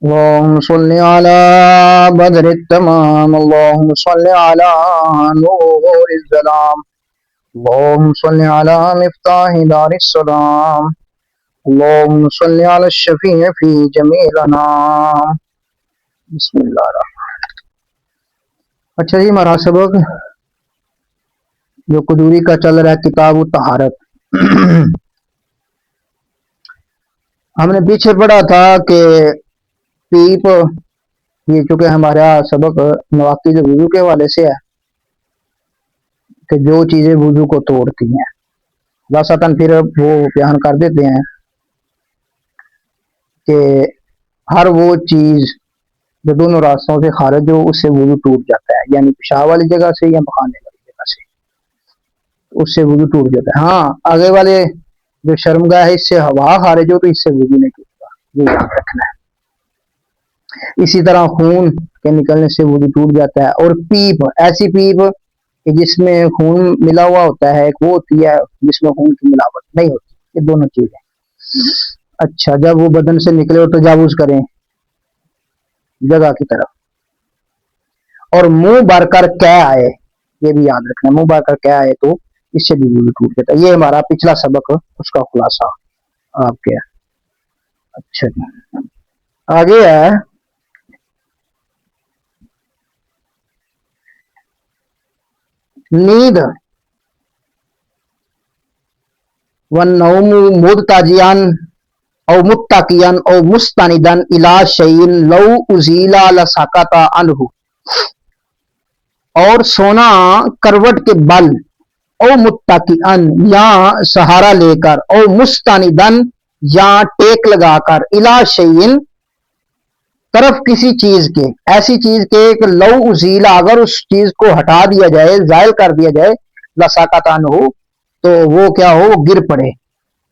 اللهم صل على بدر التمام، اللهم صل على نور الظلام، اللهم صل على مفتاح دار السلام، اللهم صل على الشفيع في جميع الانام. بسم اللہ الرحمن. اچھا جی، ہمارا سبق جو قدوری کا چل رہا ہے کتاب الطہارت. ہم نے پیچھے پڑھا تھا کہ پیپ، یہ چونکہ ہمارا سبق نواقض وضو کے حوالے سے ہے کہ جو چیزیں وضو کو توڑتی ہیں، وسطاً پھر وہ بیان کر دیتے ہیں کہ ہر وہ چیز جو دونوں راستوں سے خارج ہو اس سے وضو ٹوٹ جاتا ہے، یعنی پیشاب والی جگہ سے یا پخانے والی جگہ سے، اس سے وضو ٹوٹ جاتا ہے. ہاں، آگے والے جو شرمگاہ ہے اس سے ہوا خارج ہو تو اس سے وضو نہیں ٹوٹتا، یہ یاد رکھنا ہے. اسی طرح خون کے نکلنے سے وضو ٹوٹ جاتا ہے. اور پیپ، ایسی پیپ کہ جس میں خون ملا ہوا ہوتا ہے، ایک وہ ہوتی ہے جس میں خون کی ملاوٹ نہیں ہوتی. یہ دونوں چیزیں. اچھا، جب وہ بدن سے نکلے اور تجاوز کریں جگہ کی طرف، اور منہ بھر کر کہہ آئے، یہ بھی یاد رکھنا، منہ بھر کر کہہ آئے تو اس سے بھی وضو ٹوٹ جاتا ہے. یہ ہمارا پچھلا سبق اس کا خلاصہ آپ کے. اچھا جی، آگے ہے نیند. والنوم مضطجعا او متقیا او مستندا الی شیء لو ازیل لسقط عنہ. اور سونا کروٹ کے بل، او متقیا یا سہارا لے کر، او مستندا یا ٹیک لگا کر، الی شیء طرف کسی چیز کے، ایسی چیز کے کہ لو ازیل اگر اس چیز کو ہٹا دیا جائے، زائل کر دیا جائے، لسقط عنہ تو وہ کیا ہو، وہ گر پڑے.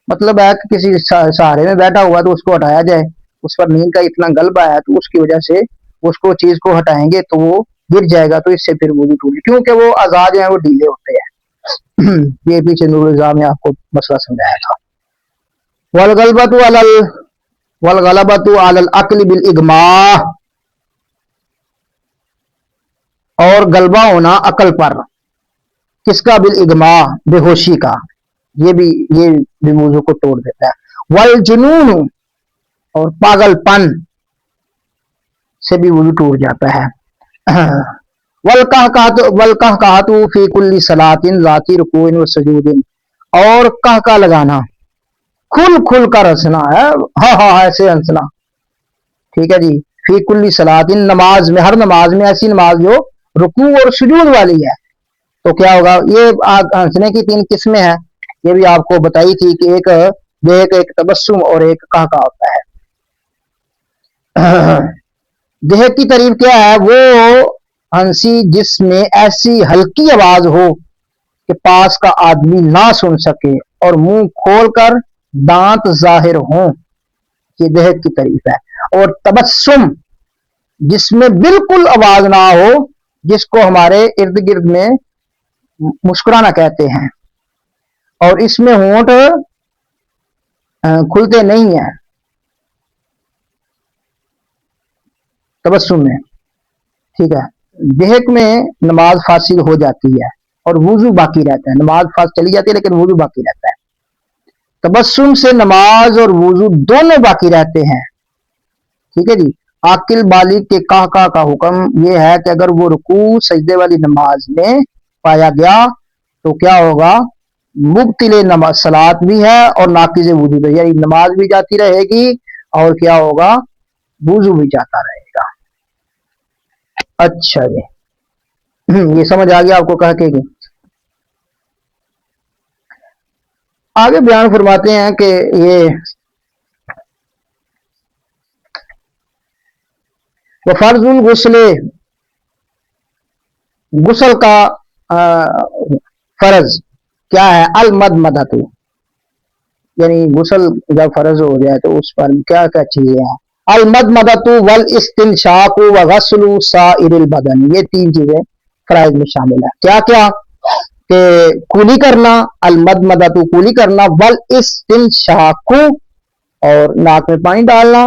مطلب ہے کہ کسی سہارے میں بیٹھا ہوا تو اس کو ہٹایا جائے، اس پر نیند کا اتنا غلبہ ہے تو اس کی وجہ سے اس کو چیز کو ہٹائیں گے تو وہ گر جائے گا، تو اس سے پھر وضو ٹوٹے، کیونکہ وہ اعضاء جو ہیں وہ ڈھیلے ہوتے ہیں. یہ پیچھے نور الزام میں آپ کو مسئلہ سمجھایا تھا. والغلبۃ علی العقل بالاغماء، اور غلبہ ہونا عقل پر، کس کا؟ بالاغماء، بے ہوشی کا. یہ بھی وضو کو توڑ دیتا ہے. والجنون، اور پاگل پن سے بھی وضو ٹوٹ جاتا ہے. والقہقہۃ فی کل صلاۃ ذات رکوع وسجود، اور قہقہ لگانا، کھل کھل کر ہنسنا ہے، ہاں ہاں ایسے ہنسنا. ٹھیک ہے جی. فی کل صلاۃ، نماز میں، ہر نماز میں، ایسی نماز جو رکوع اور سجود والی ہے تو کیا ہوگا. یہ ہنسنے کی 3 قسمیں ہیں، یہ بھی آپ کو بتائی تھی کہ ایک تبسم اور ایک قہقہ ہوتا ہے. دہک کی تعریف کیا ہے؟ وہ ہنسی جس میں ایسی ہلکی آواز ہو کہ پاس کا آدمی نہ سن سکے اور منہ کھول کر دانت ظاہر ہوں، یہ دہک کی تعریف ہے. اور تبسم جس میں بالکل آواز نہ ہو، جس کو ہمارے ارد گرد میں مسکرانا کہتے ہیں، اور اس میں ہونٹ کھلتے نہیں ہیں تبسم میں. ٹھیک ہے. دہک میں نماز فاسد ہو جاتی ہے اور وضو باقی رہتا ہے. نماز فاسد چلی جاتی ہے لیکن وضو باقی رہتا ہے. تبسم سے نماز اور وضو دونوں باقی رہتے ہیں. ٹھیک ہے جی. عاقل بالغ کے قہقہ کا حکم یہ ہے کہ اگر وہ رکوع سجدے والی نماز میں پایا گیا تو کیا ہوگا، مبطل نماز صلاۃ بھی ہے اور ناقض وضو بھی، یعنی نماز بھی جاتی رہے گی اور کیا ہوگا، وضو بھی جاتا رہے گا. اچھا جی، یہ سمجھ آ گیا آپ کو کہہ کے گی. آگے بیان فرماتے ہیں کہ یہ فرض الغسل، غسل کا فرض کیا ہے؟ المدمدۃ، یعنی غسل جب فرض ہو جائے تو اس پر کیا کیا چیزیں ہیں؟ المدمدۃ والاستنشاق وغسل سائر البدن، یہ 3 چیزیں فرائض میں شامل ہیں. کیا کیا؟ کہ کولی کرنا، المدمدۃ کولی کرنا، والاستنشاق اور ناک میں پانی ڈالنا،